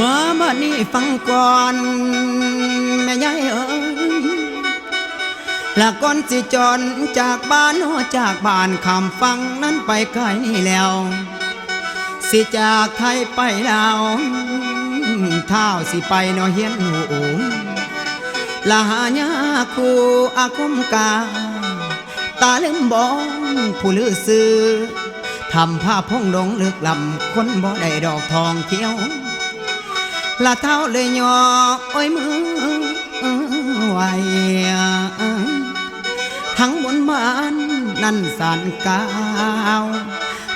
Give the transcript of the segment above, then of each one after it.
เมื่อมานี่ฟังก่อนแม่ยายเอ้ยละก่อนสิจรจากบ้านจากบ้านคำฟังนั้นไปไกลนี่แล้วสิจากไทยไปลาวเท้าสิไปเฮียนหูละหาญาคูอาคมกาตาลืมบองผู้ลือซื้อทำผ้าพงดงลึกลำคนบ่ได้ดอกทองเขียวละเท้าเลยย่อโอ้ยมือไหวทั้งบนบ้านนั่นสานกาว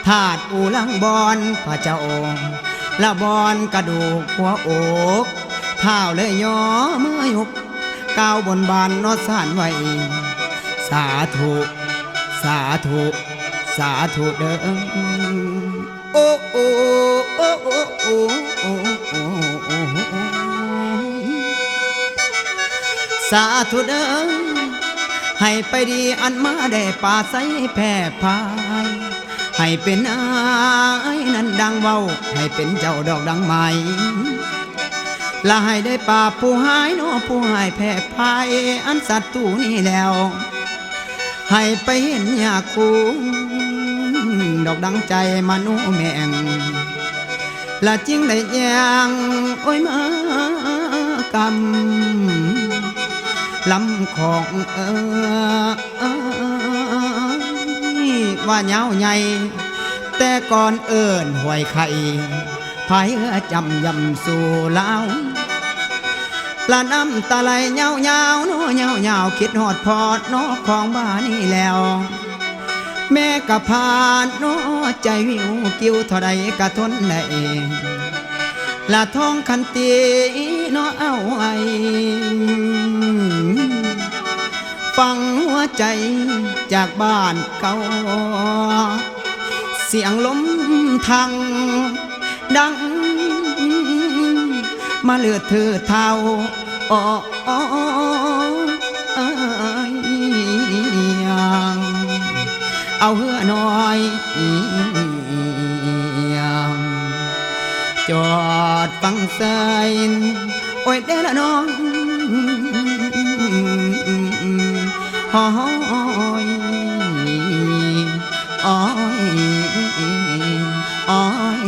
ธาตุอูลังบอนพระเจ้าละบอนกระดูกหัวอกเท้าเลยย่อมือยุกก้าวบนบานนอสานไว้สาธุสาธุสาธุเด้อโอ้โอ้โอ้โอ้โอ้โอ้โอ้สาธุเด้อให้ไปดีอันมาได้ป่าใสแผ่พายให้เป็นอายนั้นดังเว้าให้เป็นเจ้าดอกดังไม้ละให้ได้ป่าผู้หายผู้หายแผ่พายอันสัตว์ตูนี่แล้วให้ไปเห็นยาคูดอกดังใจมนุแมงละจริงได้ยังโอ้ยมากำลำของว่าเหงาใหญ่แต่ก่อนเอิญห่วยไข่ไผ่จำยำสู่ลาวละน้ำตาไหลเหงาเหงาเหงาคิดหอดพอดของบ้านนี่แล้วแม่กะพานใจวิวกิ้วเท่าใดกะทนได้ละท้องคันตีเอาไว้ฟังหัวใจจากบ้านเก่าเสียงลมทางดังมาเลือดเธอเท้าเอาเหือน้อยจอดฟังเสียงโอ้ยเด้อละน้องหอยอ้อยอ้อย